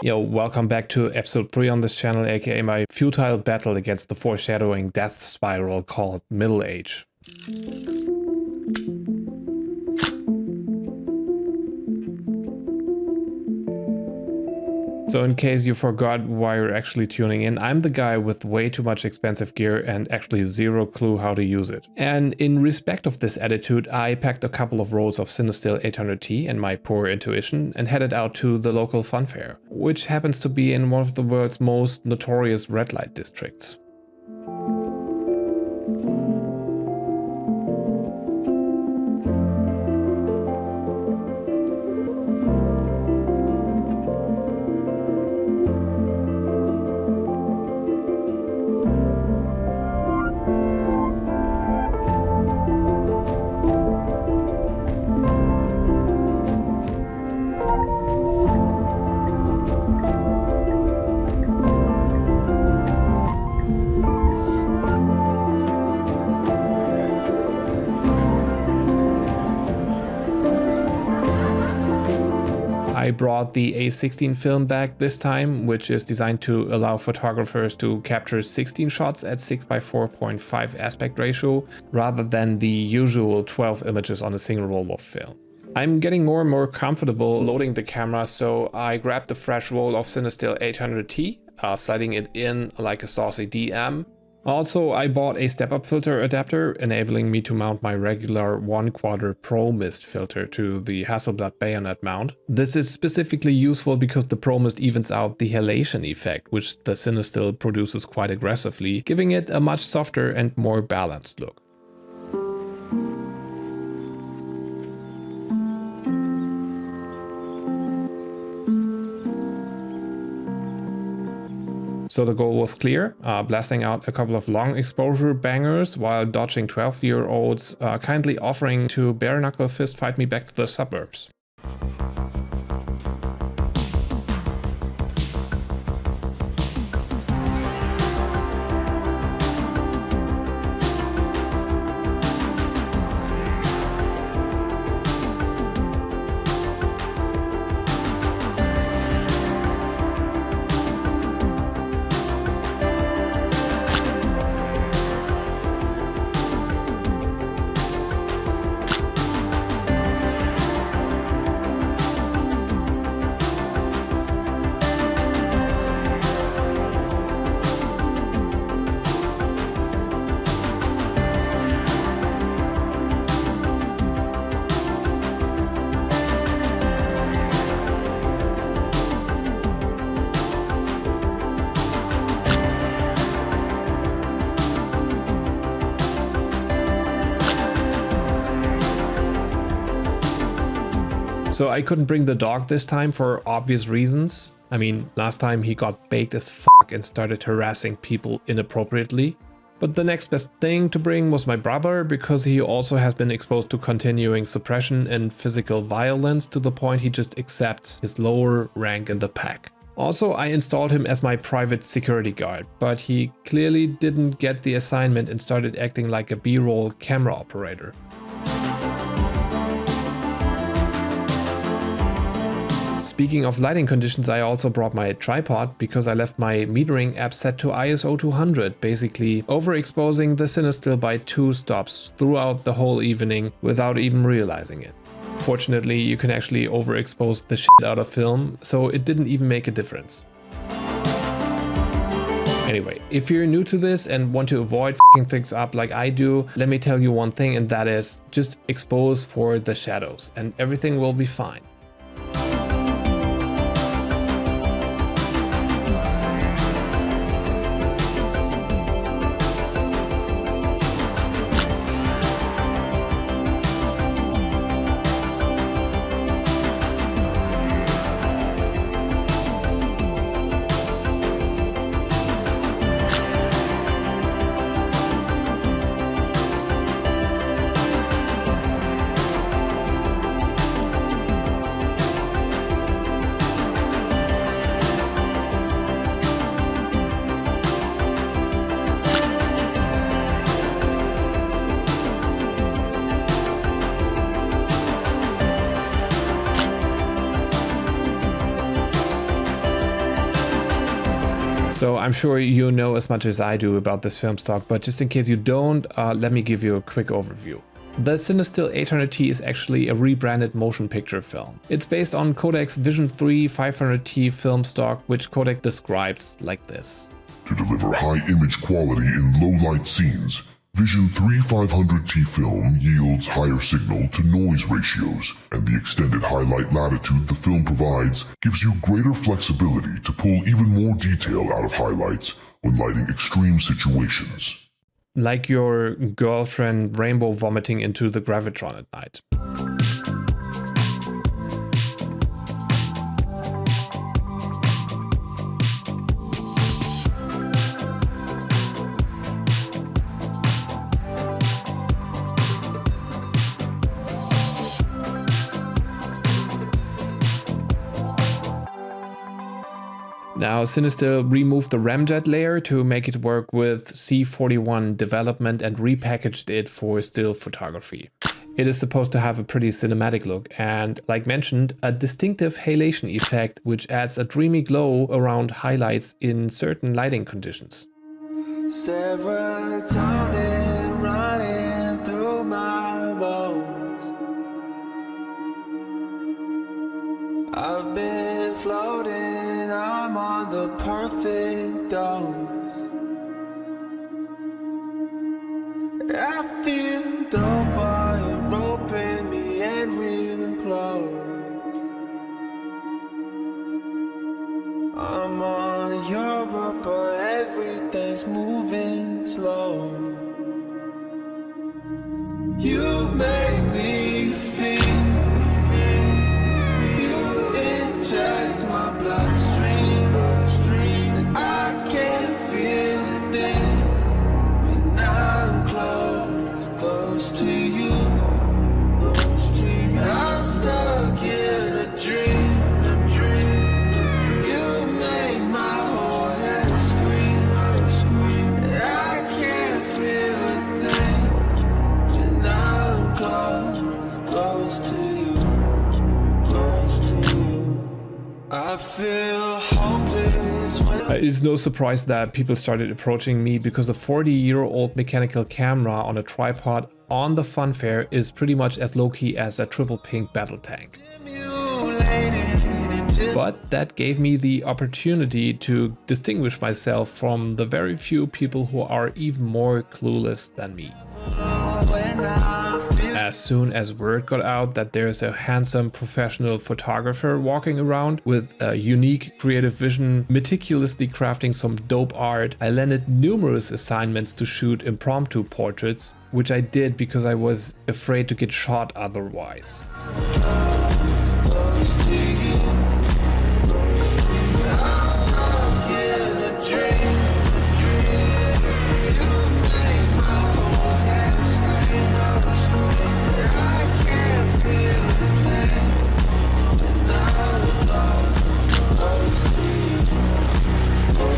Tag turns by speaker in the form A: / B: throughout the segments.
A: Yo, welcome back to episode 3 on this channel, aka my futile battle against the foreshadowing death spiral called Middle Age. So in case you forgot why you're actually tuning in, I'm the guy with way too much expensive gear and actually zero clue how to use it. And in respect of this attitude, I packed a couple of rolls of CineStill 800T and my poor intuition and headed out to the local fun fair, which happens to be in one of the world's most notorious red light districts. I brought the A16 film back this time, which is designed to allow photographers to capture 16 shots at 6:4.5 aspect ratio, rather than the usual 12 images on a single roll of film. I'm getting more and more comfortable loading the camera, so I grabbed a fresh roll of CineStill 800T, sliding it in like a saucy DM. Also, I bought a step-up filter adapter, enabling me to mount my regular 1/4 Pro Mist filter to the Hasselblad bayonet mount. This is specifically useful because the Pro Mist evens out the halation effect, which the CineStill produces quite aggressively, giving it a much softer and more balanced look. So the goal was clear, blasting out a couple of long exposure bangers while dodging 12-year-olds kindly offering to bare knuckle fist fight me back to the suburbs. So I couldn't bring the dog this time for obvious reasons. I mean, last time he got baked as fuck and started harassing people inappropriately. But the next best thing to bring was my brother, because he also has been exposed to continuing suppression and physical violence to the point he just accepts his lower rank in the pack. Also, I installed him as my private security guard, but he clearly didn't get the assignment and started acting like a B-roll camera operator. Speaking of lighting conditions, I also brought my tripod because I left my metering app set to ISO 200, basically overexposing the CineStill by 2 stops throughout the whole evening without even realizing it. Fortunately, you can actually overexpose the shit out of film, so it didn't even make a difference. Anyway, if you're new to this and want to avoid f***ing things up like I do, let me tell you one thing, and that is just expose for the shadows and everything will be fine. So I'm sure you know as much as I do about this film stock, but just in case you don't, let me give you a quick overview. The CineStill 800T is actually a rebranded motion picture film. It's based on Kodak's Vision 3 500T film stock, which Kodak describes like this.
B: To deliver high image quality in low light scenes, Vision 3 500T film yields higher signal to noise ratios, and the extended highlight latitude the film provides gives you greater flexibility to pull even more detail out of highlights when lighting extreme situations.
A: Like your girlfriend rainbow vomiting into the gravitron at night. Now, CineStill removed the ramjet layer to make it work with C41 development and repackaged it for still photography. It is supposed to have a pretty cinematic look and, like mentioned, a distinctive halation effect which adds a dreamy glow around highlights in certain lighting conditions.
C: Serotonin running through my bones. I've been floating, I'm on the perfect dose. I feel dopamine roping me in real close. I'm on Europe, but everything's moving slow. You make me feel. Inject my bloodstream, and I can't feel a thing when I'm close to you. I'm stuck in a dream. You make my whole head scream, and I can't feel a thing when I'm close to you. I feel hopeless when
A: It is no surprise that people started approaching me because a 40-year-old mechanical camera on a tripod on the fun fair is pretty much as low-key as a triple pink battle tank. But that gave me the opportunity to distinguish myself from the very few people who are even more clueless than me. As soon as word got out that there's a handsome professional photographer walking around with a unique creative vision, meticulously crafting some dope art, I landed numerous assignments to shoot impromptu portraits, which I did because I was afraid to get shot otherwise.
C: close to you. I'm stuck in a dream. You make my whole head scream. I can't feel a thing. And I'm close to you. You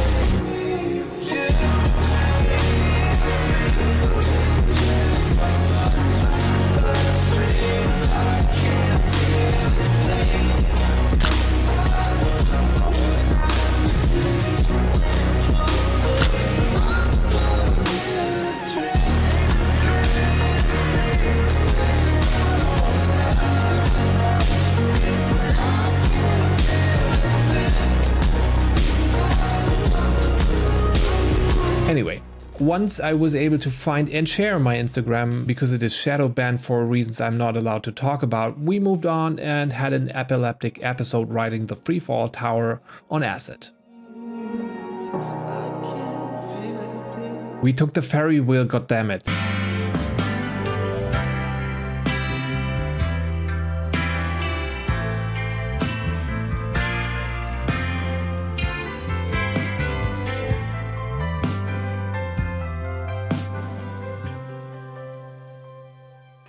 C: make me feel.
A: Anyway, once I was able to find and share my Instagram because it is shadow banned for reasons I'm not allowed to talk about, we moved on and had an epileptic episode riding the freefall tower on acid. We took the ferry wheel, goddammit.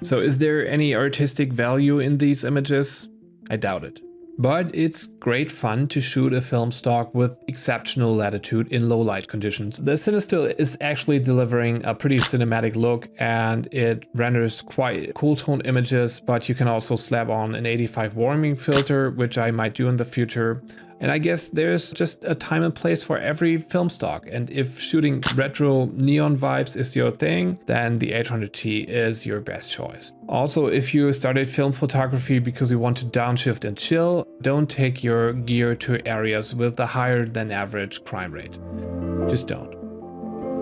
A: So is there any artistic value in these images? I doubt it. But it's great fun to shoot a film stock with exceptional latitude in low light conditions. The CineStill is actually delivering a pretty cinematic look and it renders quite cool tone images, but you can also slap on an 85 warming filter, which I might do in the future. And I guess there's just a time and place for every film stock. And if shooting retro neon vibes is your thing, then the 800T is your best choice. Also, if you started film photography because you want to downshift and chill, don't take your gear to areas with a higher than average crime rate. Just don't.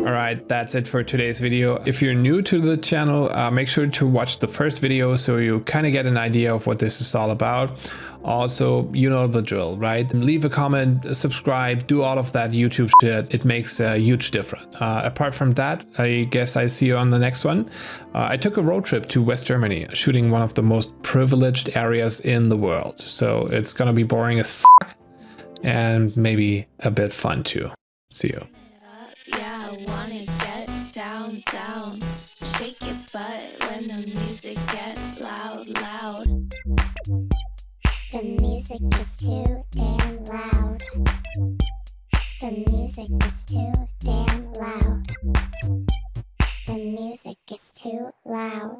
A: Alright, that's it for today's video. If you're new to the channel, make sure to watch the first video so you kind of get an idea of what this is all about. Also, you know the drill, right? Leave a comment, subscribe, do all of that YouTube shit. It makes a huge difference. Apart from that, I guess I see you on the next one. I took a road trip to West Germany, shooting one of the most privileged areas in the world. So it's gonna be boring as fuck and maybe a bit fun too. See you.
D: Yeah, I wanna get down, down. Shake your butt when the music get loud, loud.
E: The music is too damn loud. The music is too damn loud. The music is too loud.